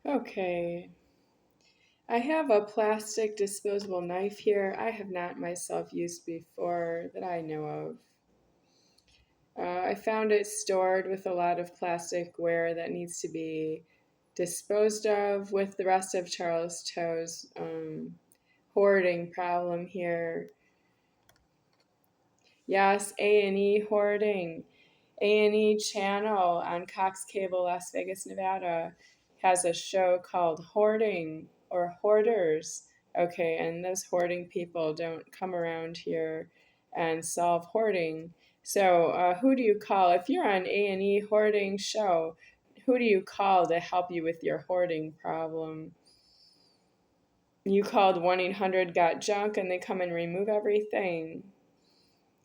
Okay, I have a plastic disposable knife here I have not myself used before that I know of. I found it stored with a lot of plasticware that needs to be disposed of with the rest of Charles Cho's hoarding problem here. Yes, A&E hoarding. A&E channel on Cox Cable, Las Vegas, Nevada has a show called Hoarding or Hoarders. Okay, and those hoarding people don't come around here and solve hoarding. So, who do you call if you're on A&E hoarding show? Who do you call to help you with your hoarding problem? You called 1-800-GOT-JUNK and they come and remove everything.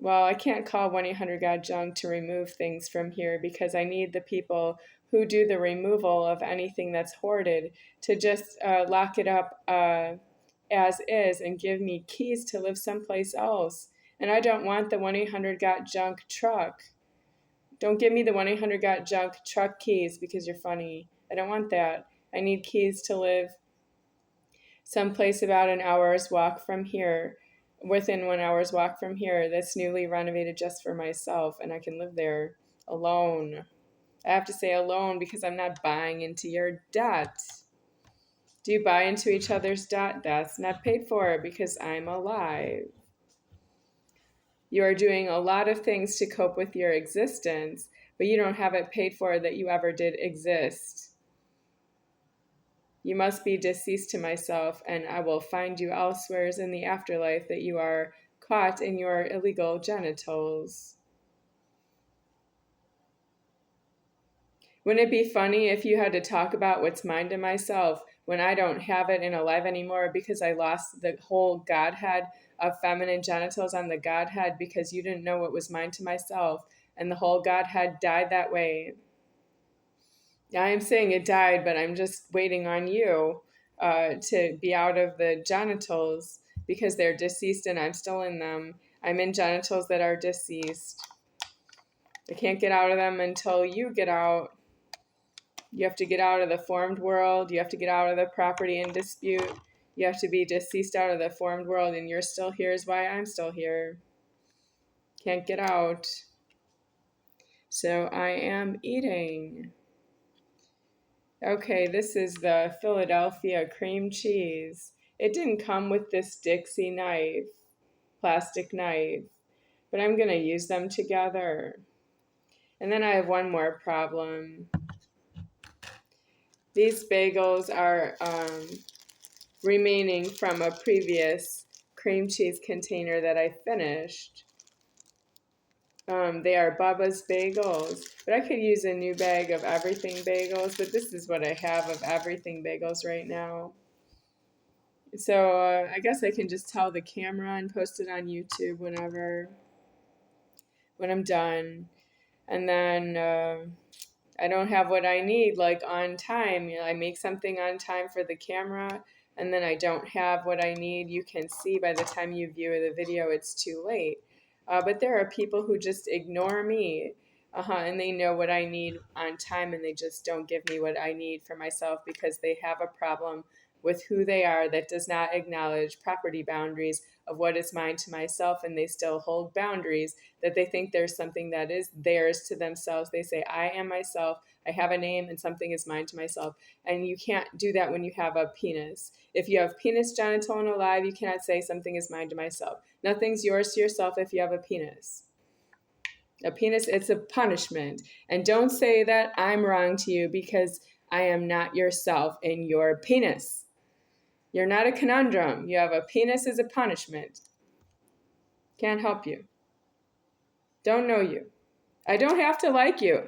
Well, I can't call 1-800-GOT-JUNK to remove things from here because I need the people who do the removal of anything that's hoarded to just lock it up as is and give me keys to live someplace else. And I don't want the 1-800-GOT-JUNK truck. Don't give me the 1-800-GOT-JUNK truck keys because you're funny. I don't want that. I need keys to live someplace about an hour's walk from here, within 1 hour's walk from here, that's newly renovated just for myself, and I can live there alone. I have to say alone because I'm not buying into your debt. Do you buy into each other's debt? That's not paid for because I'm alive. You are doing a lot of things to cope with your existence, but you don't have it paid for that you ever did exist. You must be deceased to myself, and I will find you elsewheres in the afterlife that you are caught in your illegal genitals. Wouldn't it be funny if you had to talk about what's mine to myself when I don't have it and alive anymore because I lost the whole Godhead of feminine genitals on the Godhead because you didn't know what was mine to myself, and the whole Godhead died that way. I am saying it died, but I'm just waiting on you to be out of the genitals because they're deceased and I'm still in them. I'm in genitals that are deceased. I can't get out of them until you get out. You have to get out of the formed world. You have to get out of the property in dispute. You have to be deceased out of the formed world, and you're still here is why I'm still here. Can't get out. So I am eating. Okay, this is the Philadelphia cream cheese. It didn't come with this Dixie knife, plastic knife, but I'm going to use them together. And then I have one more problem. These bagels are remaining from a previous cream cheese container that I finished. They are Bubba's bagels, but I could use a new bag of everything bagels, but this is what I have of everything bagels right now. So I guess I can just tell the camera and post it on YouTube when I'm done. And then I don't have what I need like on time. I make something on time for the camera and then I don't have what I need. You can see by the time you view the video, it's too late. But there are people who just ignore me. And they know what I need on time and they just don't give me what I need for myself because they have a problem with who they are that does not acknowledge property boundaries of what is mine to myself, and they still hold boundaries that they think there's something that is theirs to themselves. They say, I am myself, I have a name, and something is mine to myself. And you can't do that when you have a penis. If you have penis, genital, and alive, you cannot say something is mine to myself. Nothing's yours to yourself if you have a penis. A penis, it's a punishment. And don't say that I'm wrong to you because I am not yourself in your penis. You're not a conundrum. You have a penis as a punishment. Can't help you. Don't know you. I don't have to like you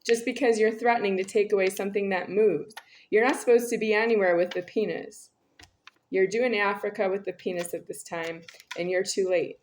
just because you're threatening to take away something that moves. You're not supposed to be anywhere with the penis. You're doing Africa with the penis at this time, and you're too late.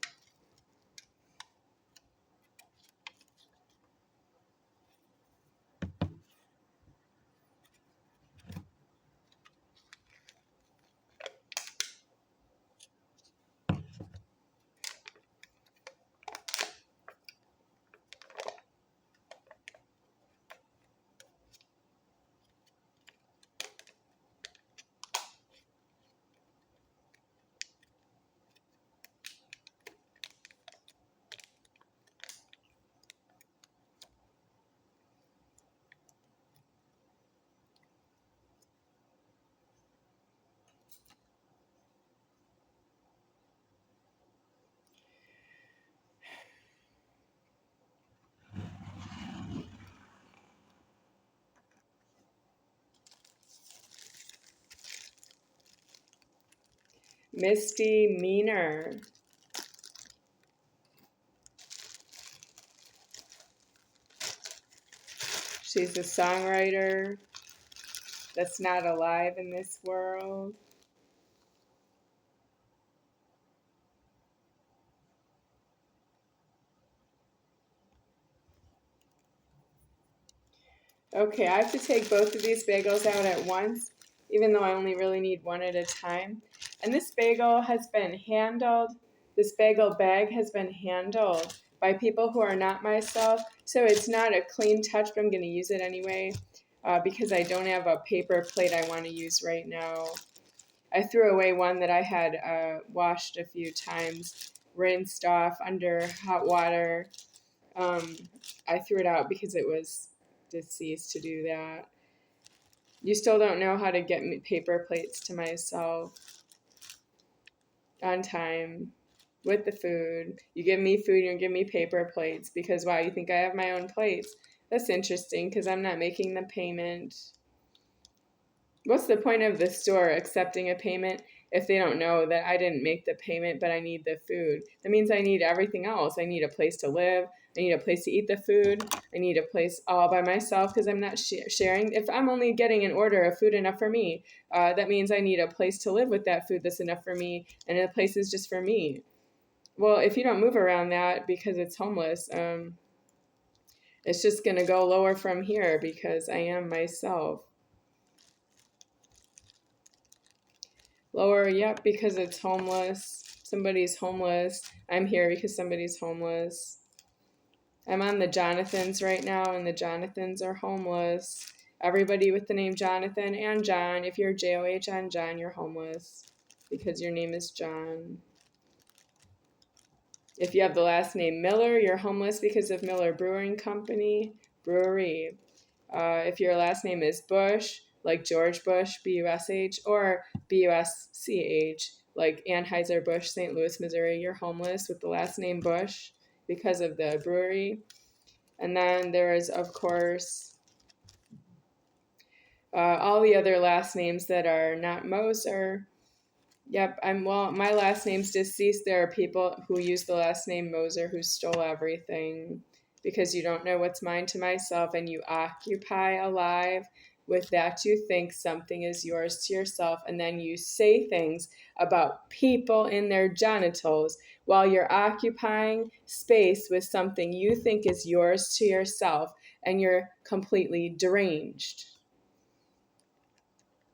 Misty Meaner. She's a songwriter that's not alive in this world. Okay, I have to take both of these bagels out at once, even though I only really need one at a time. And this bagel has been handled, this bagel bag has been handled by people who are not myself. So it's not a clean touch, but I'm going to use it anyway because I don't have a paper plate I want to use right now. I threw away one that I had washed a few times, rinsed off under hot water. I threw it out because it was deceased to do that. You still don't know how to get me paper plates to myself on time with the food. You give me food, you give me paper plates because, wow, you think I have my own plates. That's interesting because I'm not making the payment. What's the point of the store accepting a payment if they don't know that I didn't make the payment but I need the food? That means I need everything else. I need a place to live. I need a place to eat the food. I need a place all by myself because I'm not sharing. If I'm only getting an order of food enough for me, that means I need a place to live with that food that's enough for me, and the place is just for me. Well, if you don't move around that because it's homeless, it's just going to go lower from here because I am myself. Lower, yep, because it's homeless. Somebody's homeless. I'm here because somebody's homeless. I'm on the Jonathans right now, and the Jonathans are homeless. Everybody with the name Jonathan and John, if you're JOH on John, you're homeless because your name is John. If you have the last name Miller, you're homeless because of Miller Brewing Company, brewery. If your last name is Bush, like George Bush, B-U-S-H, or B-U-S-C-H, like Anheuser-Busch, St. Louis, Missouri, you're homeless with the last name Bush because of the brewery. And then there is, of course, all the other last names that are not Moser. Yep, my last name's deceased. There are people who use the last name Moser who stole everything because you don't know what's mine to myself and you occupy alive with that you think something is yours to yourself, and then you say things about people in their genitals while you're occupying space with something you think is yours to yourself, and you're completely deranged.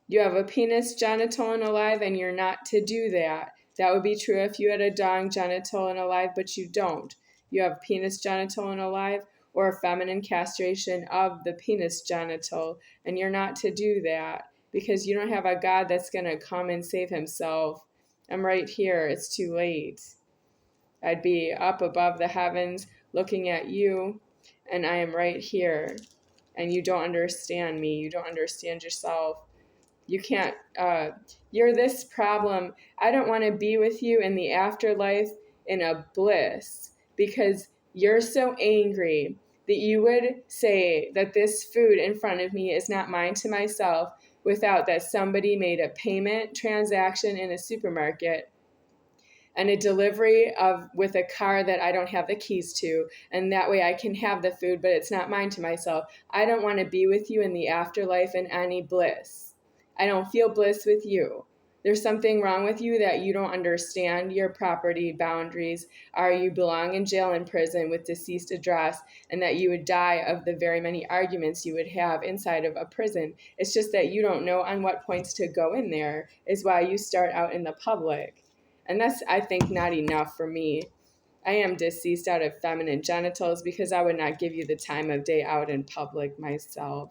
You have a penis, genital, and alive, and you're not to do that. That would be true if you had a dong, genital, and alive, but you don't. You have penis, genital, and alive, or feminine castration of the penis genital, and you're not to do that because you don't have a God that's going to come and save himself. I'm right here. It's too late. I'd be up above the heavens looking at you, and I am right here. And you don't understand me. You don't understand yourself. You can't, you're this problem. I don't want to be with you in the afterlife in a bliss because you're so angry that you would say that this food in front of me is not mine to myself without that somebody made a payment transaction in a supermarket and a delivery of with a car that I don't have the keys to, and that way I can have the food, but it's not mine to myself. I don't want to be with you in the afterlife in any bliss. I don't feel bliss with you. There's something wrong with you that you don't understand your property boundaries, or you belong in jail and prison with deceased address, and that you would die of the very many arguments you would have inside of a prison. It's just that you don't know on what points to go in there is why you start out in the public. And that's, I think, not enough for me. I am deceased out of feminine genitals because I would not give you the time of day out in public myself.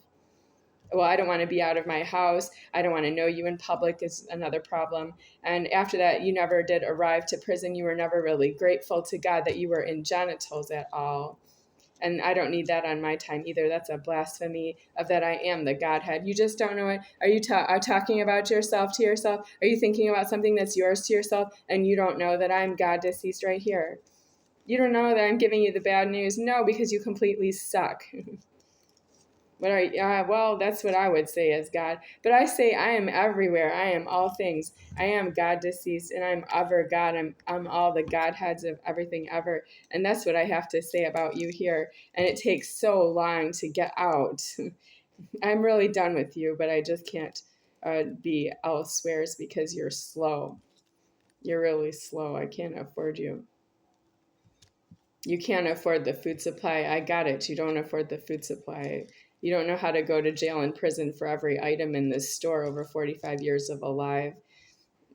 Well, I don't want to be out of my house. I don't want to know you in public is another problem. And after that, you never did arrive to prison. You were never really grateful to God that you were in genitals at all. And I don't need that on my time either. That's a blasphemy of that I am the Godhead. You just don't know it. Are you talking about yourself to yourself? Are you thinking about something that's yours to yourself and you don't know that I'm God deceased right here? You don't know that I'm giving you the bad news? No, because you completely suck. Well, that's what I would say as God. But I say I am everywhere. I am all things. I am God deceased, and I'm ever God. I'm all the Godheads of everything ever. And that's what I have to say about you here. And it takes so long to get out. I'm really done with you, but I just can't be elsewheres because you're slow. You're really slow. I can't afford you. You can't afford the food supply. I got it. You don't afford the food supply. You don't know how to go to jail and prison for every item in this store over 45 years of alive.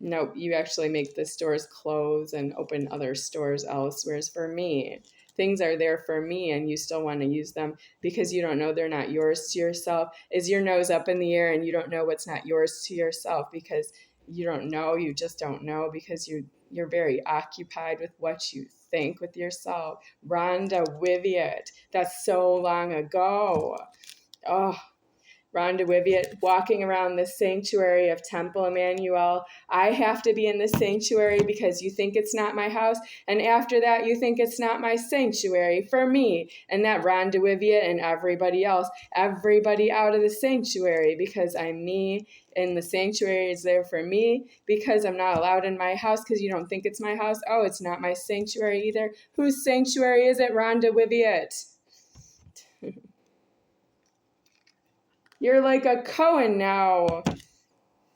Nope, you actually make the stores close and open other stores elsewhere. For me, things are there for me and you still want to use them because you don't know they're not yours to yourself. Is your nose up in the air and you don't know what's not yours to yourself because you don't know, you just don't know because you're very occupied with what you think with yourself. Rhonda Wiviet, that's so long ago. Oh, Rhonda Wiviet walking around the sanctuary of Temple Emmanuel. I have to be in the sanctuary because you think it's not my house. And after that, you think it's not my sanctuary for me. And that Rhonda Wiviet and everybody else, everybody out of the sanctuary because I'm me. And the sanctuary is there for me because I'm not allowed in my house because you don't think it's my house. Oh, it's not my sanctuary either. Whose sanctuary is it, Rhonda Wiviet? You're like a Cohen now.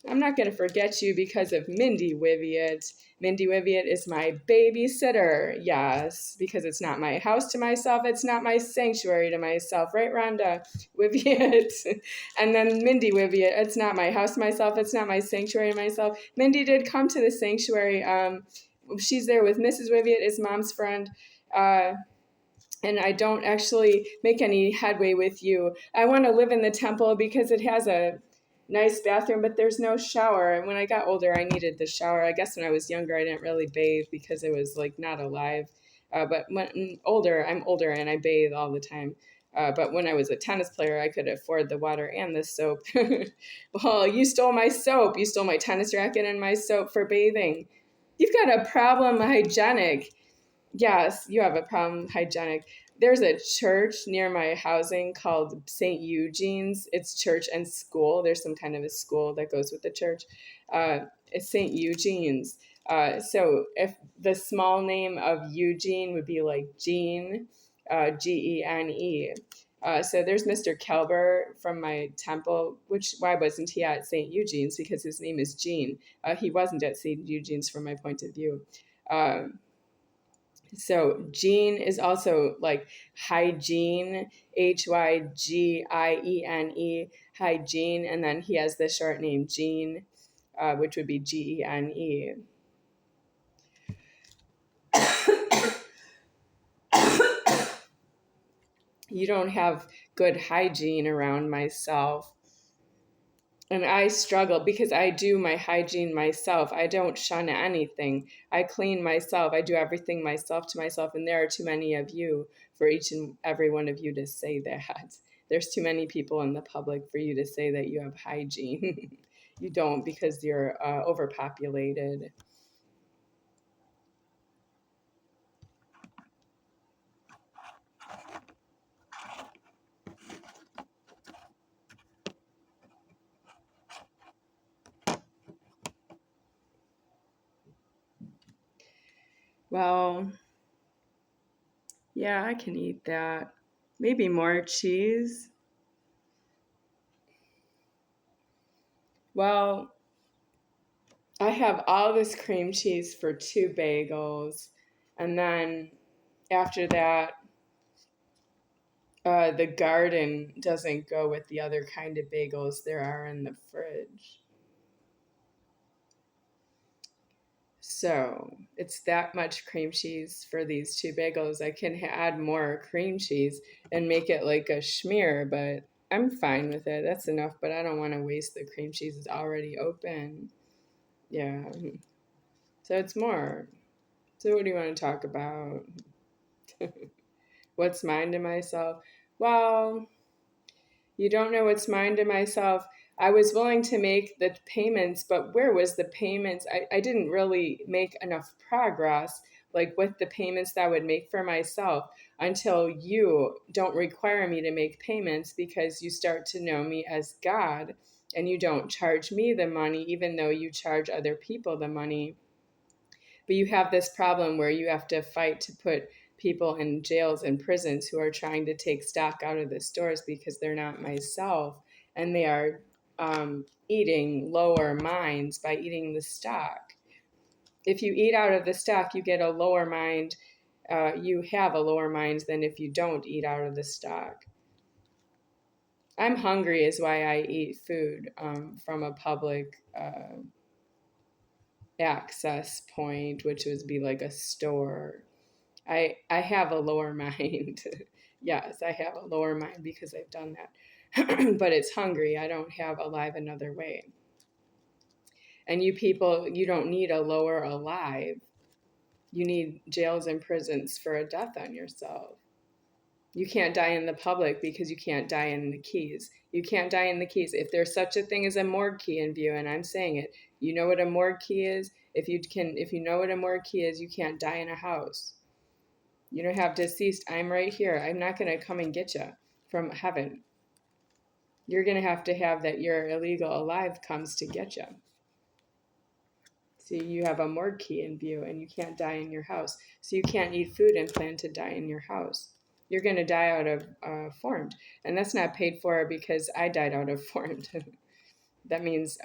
I'm not going to forget you because of Mindy Wiviet. Mindy Wiviet is my babysitter. Yes, because it's not my house to myself. It's not my sanctuary to myself. Right, Rhonda Wiviet? And then Mindy Wiviet. It's not my house to myself. It's not my sanctuary to myself. Mindy did come to the sanctuary. She's there with Mrs. Wiviet, is mom's friend. And I don't actually make any headway with you. I want to live in the temple because it has a nice bathroom, but there's no shower. And when I got older, I needed the shower. I guess when I was younger, I didn't really bathe because it was like not alive. But when I'm older and I bathe all the time. But when I was a tennis player, I could afford the water and the soap. Well, you stole my soap. You stole my tennis racket and my soap for bathing. You've got a problem hygienic. Yes, you have a problem hygienic. There's a church near my housing called St. Eugene's. It's church and school. There's some kind of a school that goes with the church. It's St. Eugene's. So if the small name of Eugene would be like Gene, Gene. So there's Mr. Kelber from my temple, which why wasn't he at St. Eugene's? Because his name is Gene. He wasn't at St. Eugene's from my point of view. So Gene is also like hygiene, Hygiene, hygiene, and then he has the short name Gene, which would be Gene. You don't have good hygiene around myself. And I struggle because I do my hygiene myself. I don't shun anything. I clean myself. I do everything myself to myself. And there are too many of you for each and every one of you to say that. There's too many people in the public for you to say that you have hygiene. You don't because you're overpopulated. Well, yeah, I can eat that. Maybe more cheese. Well, I have all this cream cheese for 2 bagels. And then after that, the garden doesn't go with the other kind of bagels there are in the fridge. So it's that much cream cheese for these 2 bagels. I can add more cream cheese and make it like a schmear, but I'm fine with it. That's enough, but I don't want to waste the cream cheese. It's already open. Yeah. So it's more. So what do you want to talk about? What's mine to myself? Well, you don't know what's mine to myself. I was willing to make the payments, but where was the payments? I didn't really make enough progress. like with the payments that I would make for myself, until you don't require me to make payments because you start to know me as God and you don't charge me the money, even though you charge other people the money. But you have this problem where you have to fight to put people in jails and prisons who are trying to take stock out of the stores because they're not myself, and they are eating lower minds by eating the stock. If you eat out of the stock, you get a lower mind. You have a lower mind than if you don't eat out of the stock. I'm hungry is why I eat food from a public access point, which would be like a store. I have a lower mind. Yes, I have a lower mind because I've done that. But it's hungry. I don't have alive another way. And you people, you don't need a lower alive. You need jails and prisons for a death on yourself. You can't die in the public because you can't die in the keys. You can't die in the keys. If there's such a thing as a morgue key in view, and I'm saying it, you know what a morgue key is? If you know what a morgue key is, you can't die in a house. You don't have deceased. I'm right here. I'm not going to come and get you from heaven. You're going to have that your illegal alive comes to get you. See, you have a morgue key in view and you can't die in your house. So you can't eat food and plan to die in your house. You're going to die out of formed. And that's not paid for because I died out of formed. That means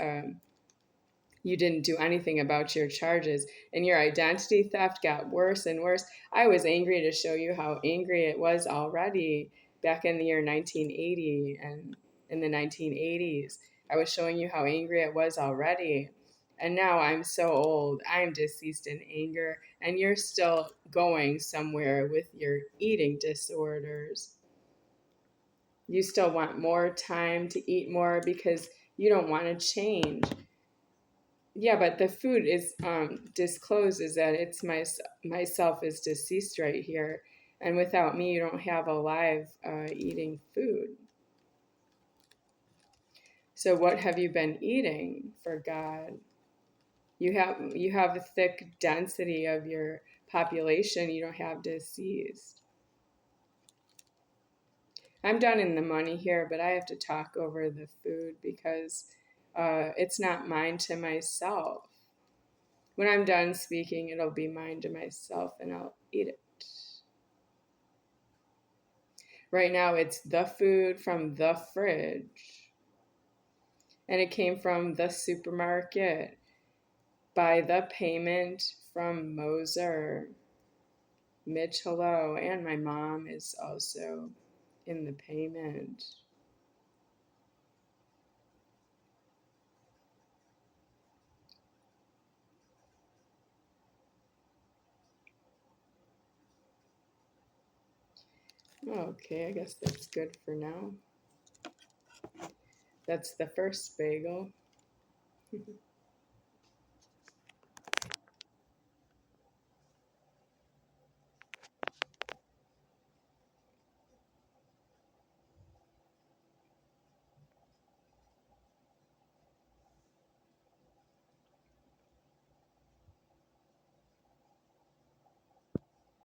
you didn't do anything about your charges, and your identity theft got worse and worse. I was angry to show you how angry it was already back in the year 1980 and in the 1980s. I was showing you how angry it was already. And now I'm so old, I'm deceased in anger, and you're still going somewhere with your eating disorders. You still want more time to eat more because you don't want to change. Yeah, but the food is discloses that it's myself is deceased right here, and without me, you don't have alive eating food. So what have you been eating for God? You have a thick density of your population. You don't have deceased. I'm done in the money here, but I have to talk over the food because it's not mine to myself. When I'm done speaking, it'll be mine to myself and I'll eat it. Right now, it's the food from the fridge. And it came from the supermarket by the payment from Moser. Mitch, hello. And my mom is also in the payment. Okay, I guess that's good for now. That's the first bagel.